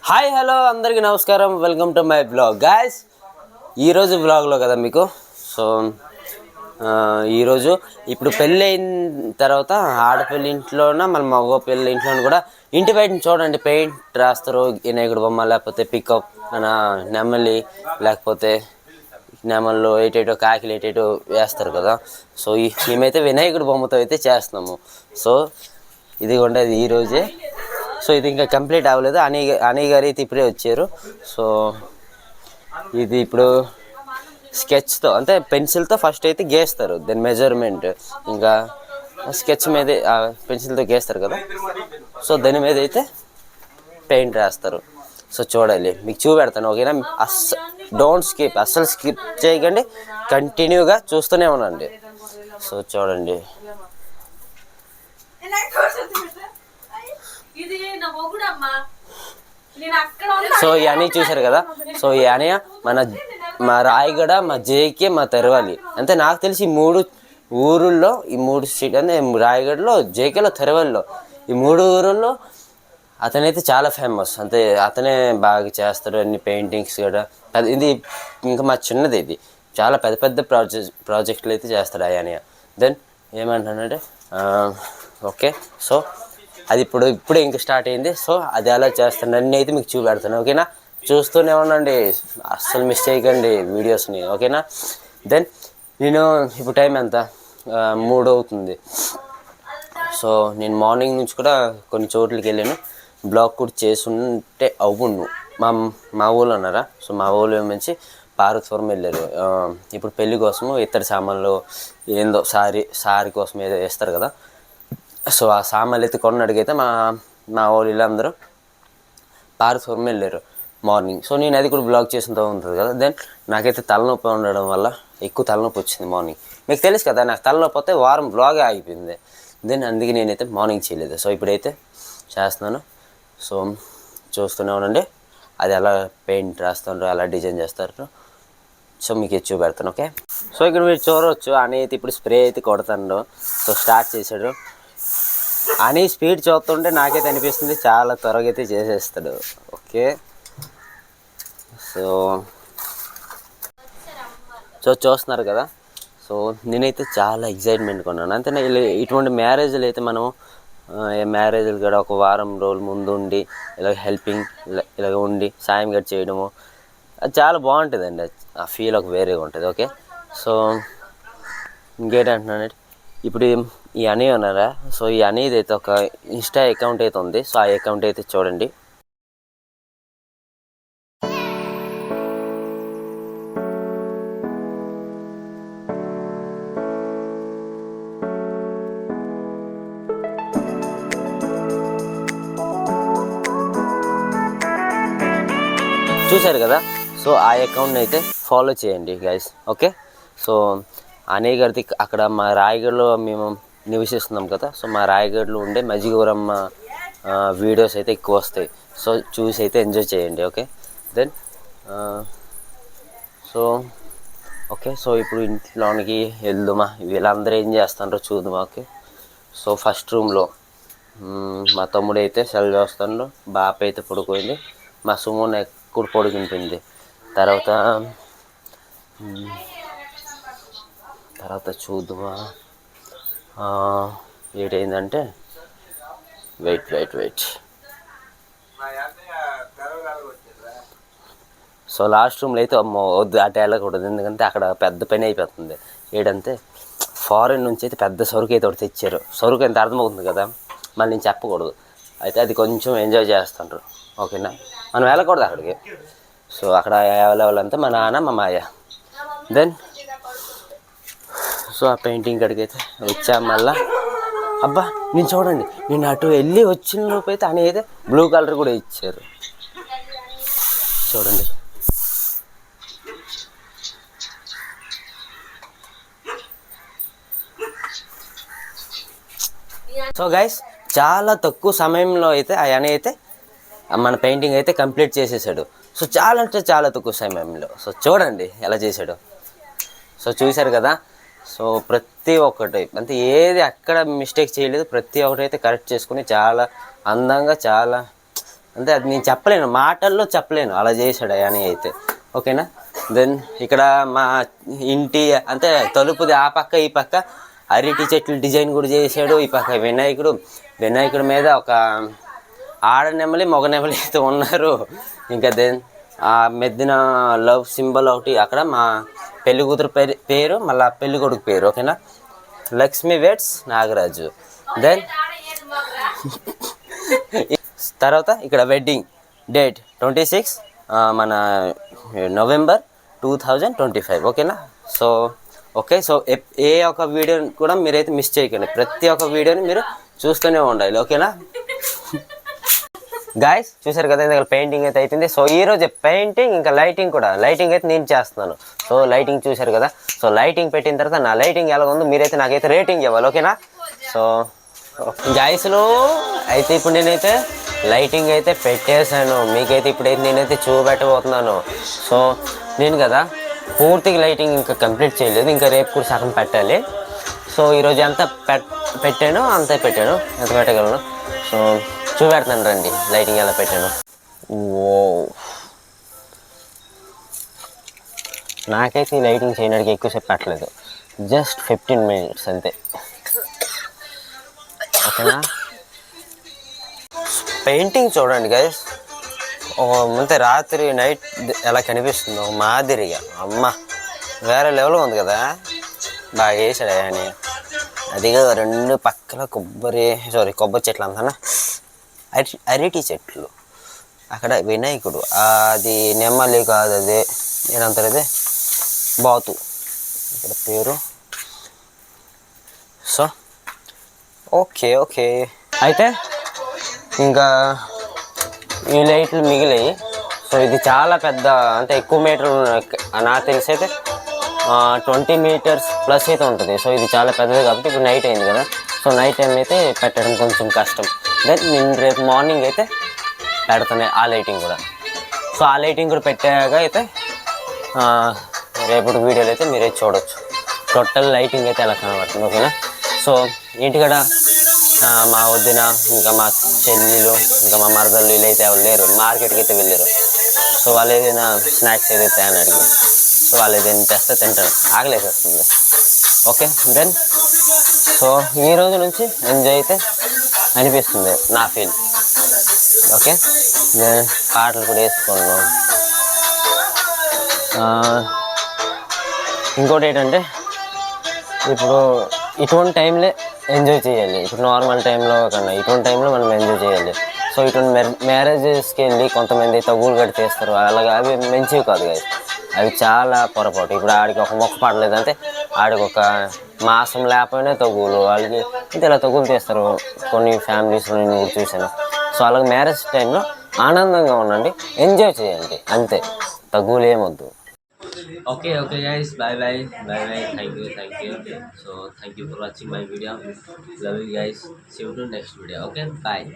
Hi hello అందరికీ నమస్కారం. Welcome to my blog guys. ఈరోజు బ్లాగ్లో కదా మీకు ఈరోజు ఇప్పుడు పెళ్ళి అయిన తర్వాత ఆడపిల్లి ఇంట్లోన మన మగ పెళ్ళి ఇంట్లో కూడా ఇంటి బయట చూడండి పెయింట్ రాస్తారు. వినాయకుడు బొమ్మ లేకపోతే పికప్ మన నెమలి లేకపోతే నెమల్లో ఏటేటో కాకిలు ఏటేటో వేస్తారు కదా. సో మేమైతే వినాయకుడి బొమ్మతో అయితే చేస్తున్నాము. సో ఇది ఉండేది ఈరోజే. సో ఇది ఇంకా కంప్లీట్ అవ్వలేదు. అని గారు అయితే ఇప్పుడే వచ్చారు. సో ఇది ఇప్పుడు స్కెచ్తో అంటే పెన్సిల్తో ఫస్ట్ అయితే గీస్తారు. దాని మెజర్మెంట్ ఇంకా స్కెచ్ మీద పెన్సిల్తో గీస్తారు కదా. సో దాని మీద అయితే పెయింట్ వేస్తారు. సో చూడాలి, మీకు చూపెడతాను ఓకేనా. డోంట్ స్కిప్, అస్సలు స్కిప్ చేయకండి, కంటిన్యూగా చూస్తూనే ఉండండి. సో చూడండి. సో ఇవన్నీ చూసారు కదా. సో ఇవన్నీ మా రాయగడ, మా జేకే, మా తెరవాలి. అంటే నాకు తెలిసి ఈ 3 ఊరుల్లో, ఈ 3 స్ట్రీట్ అంటే రాయగడలో, జేకేలో, తెరవల్లో, ఈ 3 ఊరుల్లో అతనైతే చాలా ఫేమస్. అంటే అతనే బాగా చేస్తాడు అన్ని పెయింటింగ్స్ కూడా. ఇది ఇంకా మా చిన్నది, ఇది చాలా పెద్ద పెద్ద ప్రాజెక్టులు అయితే చేస్తాడు ఆయన. దెన్ ఏమంటానంటే ఓకే. సో అది ఇప్పుడే ఇంకా స్టార్ట్ అయింది. సో అది ఎలా చేస్తాను అన్నీ అయితే మీకు చూపెడతాను ఓకేనా. చూస్తూనే ఉండండి, అస్సలు మిస్ చేయకండి వీడియోస్ని ఓకేనా. దెన్ నేను ఇప్పుడు టైం ఎంత 3 అవుతుంది. సో నేను మార్నింగ్ నుంచి కూడా కొన్ని చోట్లకి వెళ్ళాను. బ్లాగ్ కూడా చేసుంటే అవును. మా ఊళ్ళో ఉన్నారా. సో మా ఊళ్ళో ఏమంచి పార్వతీపురం వెళ్ళారు. ఇప్పుడు పెళ్లి కోసము ఇతర సామాన్లు ఏందో సారీ కోసం ఏదో వేస్తారు కదా. సో ఆ సామాన్లు అయితే కొన్నడిగైతే మా వాళ్ళు అందరూ పార్వతీపురం వెళ్ళారు మార్నింగ్. సో నేను అది కూడా బ్లాగ్ చేసినతో ఉంటుంది కదా. దెన్ నాకైతే తలనొప్పి ఉండడం వల్ల ఎక్కువ తలనొప్పి వచ్చింది మార్నింగ్. మీకు తెలుసు కదా, నాకు తలనొప్పి వస్తే వారం బ్లాగే ఆగిపోయింది. దెన్ అందుకే నేనైతే మార్నింగ్ చేయలేదు. సో ఇప్పుడైతే చేస్తున్నాను. సో చూస్తూనే ఉండండి, అది ఎలా పెయింట్ రాస్తారో, ఎలా డిజైన్ చేస్తారో సో మీకు ఇది చూపెడతాను ఓకే. సో ఇక్కడ మీరు చూడవచ్చు, అని అయితే ఇప్పుడు స్ప్రే అయితే కొడతాడు. సో స్టార్ట్ చేశాడు. అని స్పీడ్ చూస్తుంటే నాకైతే అనిపిస్తుంది చాలా త్వరగా అయితే చేసేస్తాడు ఓకే. సో చూస్తున్నారు కదా. సో నేనైతే చాలా ఎగ్జైట్మెంట్గా ఉన్నాను. అంతే ఇటువంటి మ్యారేజ్లు అయితే మనం మ్యారేజ్లు కూడా ఒక వారం రోజుల ముందు ఉండి ఇలాగ హెల్పింగ్ ఇలాగ ఉండి సాయం గట్టి చేయడము అది చాలా బాగుంటుందండి. ఆ ఫీల్ ఒక వేరేగా ఉంటుంది ఓకే. సో ఇంకేంటంటున్నానంటే ఇప్పుడు ఈ అని ఉన్నారా. సో ఈ అనేది అయితే ఒక ఇన్స్టా అకౌంట్ అయితే ఉంది. సో ఆ అకౌంట్ అయితే చూడండి. చూశారు కదా. సో ఆ అకౌంట్ని అయితే ఫాలో చేయండి గైస్ ఓకే. సో అనే గారిది అక్కడ మా రాయగఢలో మేము నివసిస్తున్నాం కదా. సో మా రాయగఢలో ఉండే మజ్జిగూరమ్మ వీడియోస్ అయితే ఎక్కువ వస్తాయి. సో చూసి అయితే ఎంజాయ్ చేయండి okay. Then so okay. So ఇప్పుడు ఇంట్లోనికి వెళ్దామా, వీళ్ళందరూ ఏం చేస్తారో చూద్దామా ఓకే. సో ఫస్ట్ రూమ్లో మా తమ్ముడు అయితే సెల్ చేస్తాడు, బాప అయితే పడుకోయింది, మా సుమోన్ ఎక్కువ పడుకుంటుంది. తర్వాత చూద్దామా ఏటైందంటే వెయిట్. సో లాస్ట్ రూమ్లో అయితే వద్దు అటు వెళ్ళకూడదు, ఎందుకంటే అక్కడ పెద్ద పని అయిపోతుంది. ఏంటంటే ఫారెన్ నుంచి అయితే పెద్ద సరుకు అయితే ఒకటి తెచ్చారు. సరుకు ఎంత అర్థమవుతుంది కదా, మళ్ళీ నేను చెప్పకూడదు. అయితే అది కొంచెం ఎంజాయ్ చేస్తుంటారు ఓకేనా. మనం వెళ్ళకూడదు అక్కడికి. సో అక్కడ ఎవరెవరంతా మా నాన్న, మా మాయ. దెన్ సో ఆ పెయింటింగ్ కాడికి అయితే వచ్చాము. మళ్ళా అబ్బా నేను చూడండి, నేను అటు వెళ్ళి వచ్చిన లోపు అయితే అని అయితే బ్లూ కలర్ కూడా ఇచ్చారు చూడండి. సో గైస్ చాలా తక్కువ సమయంలో అయితే ఆయన అయితే మన పెయింటింగ్ అయితే కంప్లీట్ చేసేసాడు. సో చాలా అంటే చాలా తక్కువ సమయంలో. సో చూడండి ఎలా చేశాడు. సో చూశారు కదా. సో ప్రతి ఒక్కటి అంటే ఏది అక్కడ మిస్టేక్ చేయలేదు, ప్రతి ఒక్కటి అయితే కరెక్ట్ చేసుకుని చాలా అందంగా చాలా అంటే అది నేను చెప్పలేను, మాటల్లో చెప్పలేను, అలా చేశాడు అని అయితే. ఓకేనా. దెన్ ఇక్కడ మా ఇంటి అంటే తలుపుది ఆ పక్క ఈ పక్క అరటి చెట్లు డిజైన్ కూడా చేశాడు. ఈ పక్క వినాయకుడి మీద ఒక ఆడ నెమలి మగ నెమలి అయితే ఉన్నారు. ఇంకా దెన్ ఆ మెద్దిన లవ్ సింబల్ ఒకటి అక్కడ మా పెళ్లి కూతురు పేరు మళ్ళీ పెళ్లి కొడుకు పేరు. ఓకేనా. లక్ష్మీ వెడ్స్ నాగరాజు. దెన్ తర్వాత ఇక్కడ వెడ్డింగ్ డేట్ 26 మన నవంబర్ 2025. ఓకేనా. So okay. సో ఏ ఒక్క వీడియోని కూడా మీరైతే మిస్ చేయకండి, ప్రతి ఒక్క వీడియోని మీరు చూస్తూనే ఉండాలి. ఓకేనా గాయస్. చూసారు కదా ఇందులో పెయింటింగ్ అయితే అవుతుంది. సో ఈరోజు పెయింటింగ్ ఇంకా లైటింగ్ కూడా, లైటింగ్ అయితే నేను చేస్తున్నాను. సో లైటింగ్ చూసారు కదా. సో లైటింగ్ పెట్టిన తర్వాత నా లైటింగ్ ఎలా ఉందో మీరైతే నాకైతే రేటింగ్ ఇవ్వాలి. ఓకేనా. సో గాయస్లో అయితే ఇప్పుడు నేనైతే లైటింగ్ అయితే పెట్టేశాను, మీకైతే ఇప్పుడైతే నేనైతే చూపెట్టబోతున్నాను. సో నేను కదా పూర్తిగా లైటింగ్ ఇంకా కంప్లీట్ చేయలేదు, ఇంకా రేపు కూడా సగం పెట్టాలి. సో ఈరోజు ఎంత పెట్టానో అంతే పెట్టాను, ఎంత పెట్టగలను. సో చూపెడతాను రండి లైటింగ్ ఎలా పెట్టాను. ఓ నాకైతే ఈ లైటింగ్ చేయడానికి ఎక్కువసేపు పెట్టలేదు, జస్ట్ 15 minutes అంతే. ఓకేనా. పెయింటింగ్ చూడండి గైస్, అంతే రాత్రి నైట్ ఎలా కనిపిస్తుందో మాదిరిగా. అమ్మ వేరే లెవెల్ ఉంది కదా, బాగా వేసాడు అని. అదిగా 2 పక్కల కొబ్బరి చెట్లు అంతా, అరటి చెట్లు, అక్కడ వినాయకుడు, అది నెమ్మలి కాదు, అదే నేనంటారు అదే బాతు ఇక్కడ పేరు. సో ఓకే అయితే ఇంకా ఈ లైట్లు మిగిలాయి. సో ఇది చాలా పెద్ద, అంటే ఎక్కువ మీటర్లు నాకు తెలిసి అయితే 20 meters ప్లస్ అయితే ఉంటుంది. సో ఇది చాలా పెద్దది కాబట్టి ఇప్పుడు నైట్ అయింది కదా. సో నైట్ టైం అయితే పెట్టడం కొంచెం కష్టం. దెన్ నేను రేపు మార్నింగ్ అయితే పెడతాను ఆ లైటింగ్ కూడా. సో ఆ లైటింగ్ కూడా పెట్టాక అయితే రేపటి వీడియోలో అయితే మీరే చూడవచ్చు టోటల్ లైటింగ్ అయితే ఎలా కనబడుతుంది. ఓకేనా. సో ఇంటికాడ మా వదిన ఇంకా మా చెల్లెలు ఇంకా మా మరదళ్ళు వీళ్ళైతే ఎవరు లేరు, మార్కెట్కి అయితే వెళ్ళారు. సో వాళ్ళు ఏదైనా స్నాక్స్ ఏదైతే అని అడిగి, సో వాళ్ళు ఏదైనా తెస్తే తింటాను, ఆగలేసేస్తుంది. ఓకే. దెన్ సో ఈ రోజు నుంచి ఎంజాయ్ అయితే అనిపిస్తుంది నా ఫీల్. ఓకే. నేను పాటలు కూడా వేసుకున్నాను. ఇంకోటి ఏంటంటే ఇప్పుడు ఇటువంటి టైంలో ఎంజాయ్ చేయాలి, ఇప్పుడు నార్మల్ టైంలో కన్నా ఇటువంటి టైంలో మనం ఎంజాయ్ చేయాలి. సో ఇటువంటి మ్యారేజెస్కి వెళ్ళి కొంతమంది తగులు కట్టి తీస్తారు, అలాగే అవి మంచివి కాదు కదా, అవి చాలా పొరపాటు. ఇప్పుడు ఆడికి ఒక మొక్క పడలేదంటే ఆడికి ఒక మాసం లేకపోయినా తగులు, వాళ్ళకి ఇంత ఇలా తగులు తీస్తారు కొన్ని ఫ్యామిలీస్లో నేను చూశాను. సో అలాగే మ్యారేజ్ టైంలో ఆనందంగా ఉండండి, ఎంజాయ్ చేయండి, అంతే, తగులు ఏమొద్దు. Okay guys, bye bye, thank you. So thank you for watching my video, love you guys, see you to next video. Okay, bye.